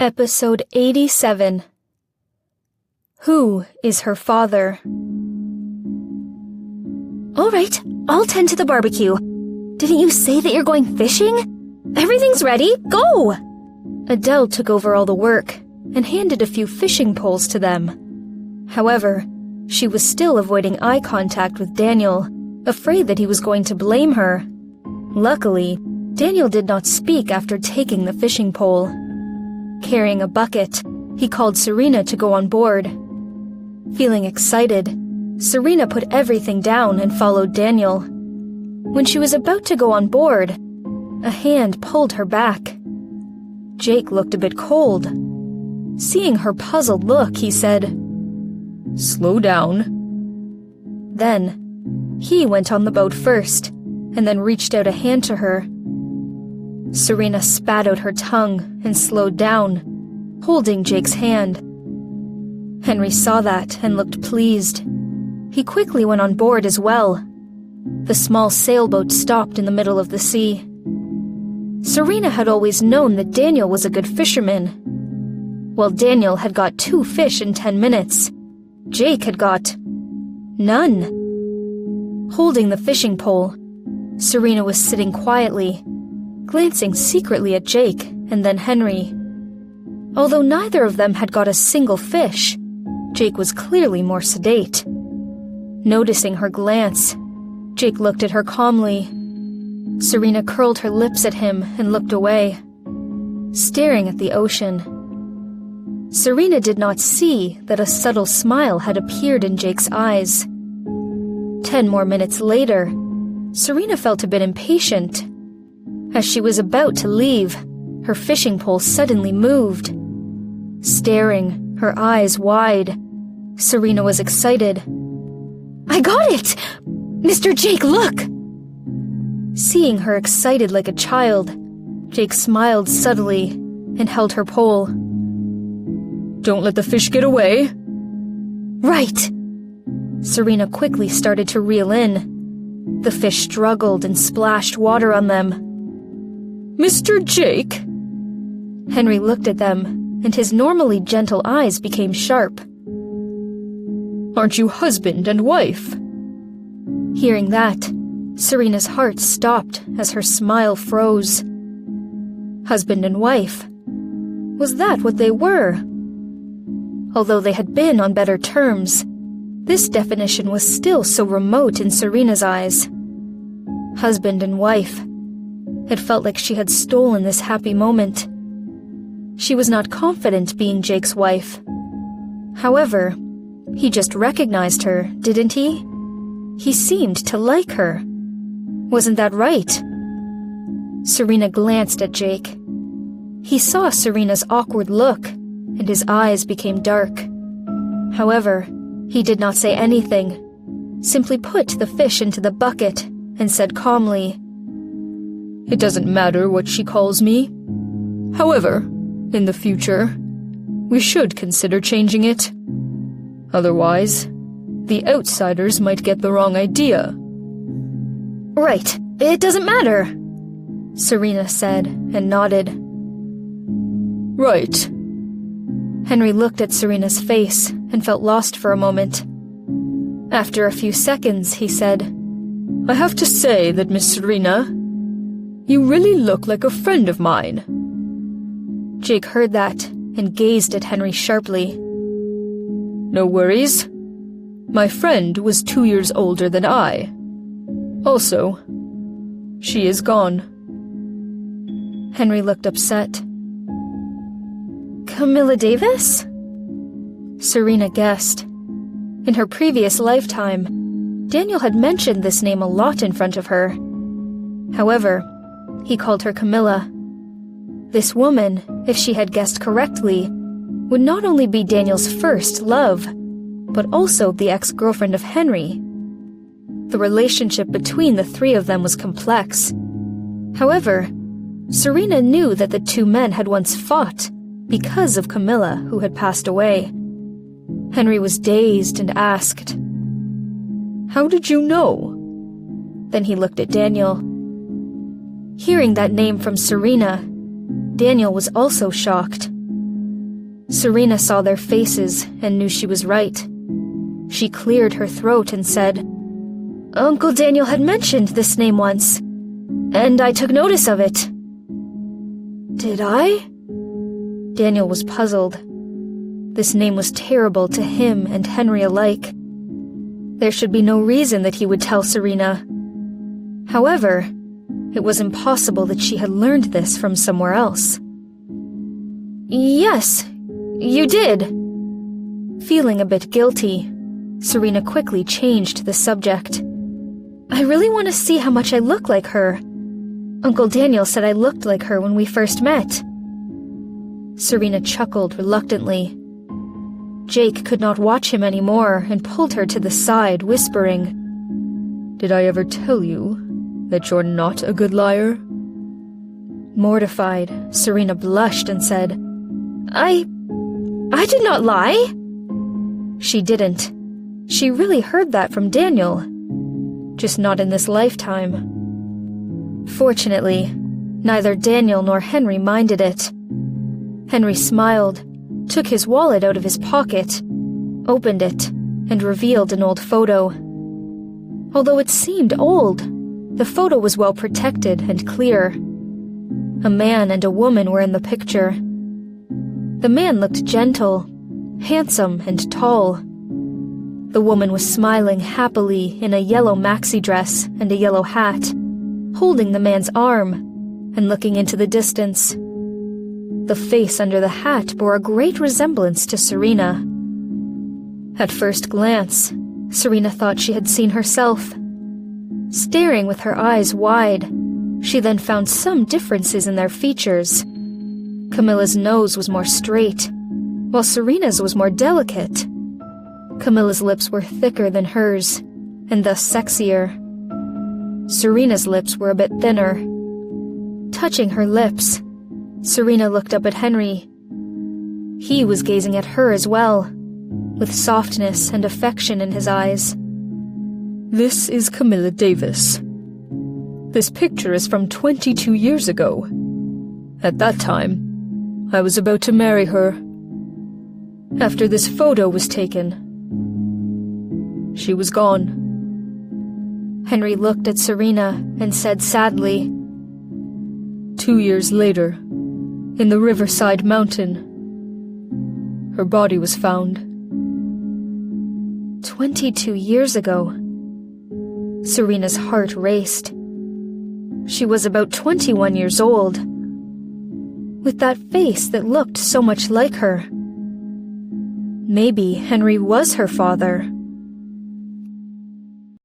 Episode 87. Who is her father? All right, I'll tend to the barbecue. Didn't you say that you're going fishing? Everything's ready, go! Adele took over all the work and handed a few fishing poles to them. However, she was still avoiding eye contact with Daniel, afraid that he was going to blame her. Luckily, Daniel did not speak after taking the fishing pole. Carrying a bucket, he called Serena to go on board. Feeling excited, Serena put everything down and followed Daniel. When she was about to go on board, a hand pulled her back. Jake looked a bit cold. Seeing her puzzled look, he said, "Slow down." Then, he went on the boat first, and then reached out a hand to her. Serena spat out her tongue and slowed down, holding Jake's hand. Henry saw that and looked pleased. He quickly went on board as well. The small sailboat stopped in the middle of the sea. Serena had always known that Daniel was a good fisherman. While Daniel had got 2 fish in 10 minutes, Jake had got none. Holding the fishing pole, Serena was sitting quietly, glancing secretly at Jake and then Henry. Although neither of them had got a single fish, Jake was clearly more sedate. Noticing her glance, Jake looked at her calmly. Serena curled her lips at him and looked away, staring at the ocean. Serena did not see that a subtle smile had appeared in Jake's eyes. 10 more minutes later, Serena felt a bit impatient. As she was about to leave, her fishing pole suddenly moved. Staring, her eyes wide, Serena was excited. I got it! Mr. Jake, look! Seeing her excited like a child, Jake smiled subtly and held her pole. "Don't let the fish get away." Right! Serena quickly started to reel in. The fish struggled and splashed water on them. "Mr. Jake?" Henry looked at them, and his normally gentle eyes became sharp. "Aren't you husband and wife?" Hearing that, Serena's heart stopped as her smile froze. Husband and wife. Was that what they were? Although they had been on better terms, this definition was still so remote in Serena's eyes. Husband and wife. It felt like she had stolen this happy moment. She was not confident being Jake's wife. However, he just recognized her, didn't he? He seemed to like her. Wasn't that right? Serena glanced at Jake. He saw Serena's awkward look, and his eyes became dark. However, he did not say anything, simply put the fish into the bucket and said calmly, "It doesn't matter what she calls me. However, in the future, we should consider changing it. Otherwise, the outsiders might get the wrong idea." Right, it doesn't matter, Serena said and nodded. "Right." Henry looked at Serena's face and felt lost for a moment. After a few seconds, he said, "I have to say that, Miss Serena, you really look like a friend of mine." Jake heard that and gazed at Henry sharply. "No worries. My friend was 2 years older than I. Also, she is gone." Henry looked upset. Camilla Davis? Serena guessed. In her previous lifetime, Daniel had mentioned this name a lot in front of her. However, he called her Camilla. This woman, if she had guessed correctly, would not only be Daniel's first love, but also the ex-girlfriend of Henry. The relationship between the 3 of them was complex. However, Serena knew that the 2 men had once fought because of Camilla, who had passed away. Henry was dazed and asked, "How did you know?" Then he looked at Daniel. Hearing that name from Serena, Daniel was also shocked. Serena saw their faces and knew she was right. She cleared her throat and said, "Uncle Daniel had mentioned this name once, and I took notice of it." "Did I?" Daniel was puzzled. This name was terrible to him and Henry alike. There should be no reason that he would tell Serena. However, it was impossible that she had learned this from somewhere else. "Yes, you did." Feeling a bit guilty, Serena quickly changed the subject. "I really want to see how much I look like her. Uncle Daniel said I looked like her when we first met." Serena chuckled reluctantly. Jake could not watch him anymore and pulled her to the side, whispering, "Did I ever tell you that you're not a good liar?" Mortified, Serena blushed and said, I did not lie." She didn't. She really heard that from Daniel. Just not in this lifetime. Fortunately, neither Daniel nor Henry minded it. Henry smiled, took his wallet out of his pocket, opened it, and revealed an old photo. Although it seemed old, the photo was well protected and clear. A man and a woman were in the picture. The man looked gentle, handsome, and tall. The woman was smiling happily in a yellow maxi dress and a yellow hat, holding the man's arm and looking into the distance. The face under the hat bore a great resemblance to Serena. At first glance, Serena thought she had seen herself. Staring with her eyes wide, she then found some differences in their features. Camilla's nose was more straight, while Serena's was more delicate. Camilla's lips were thicker than hers, and thus sexier. Serena's lips were a bit thinner. Touching her lips, Serena looked up at Henry. He was gazing at her as well, with softness and affection in his eyes. "This is Camilla Davis. This picture is from 22 years ago. At that time, I was about to marry her. After this photo was taken, she was gone." Henry looked at Serena and said sadly, 2 years later, in the Riverside Mountain, her body was found. 22 years ago. Serena's heart raced. She was about 21 years old, with that face that looked so much like her. Maybe Henry was her father.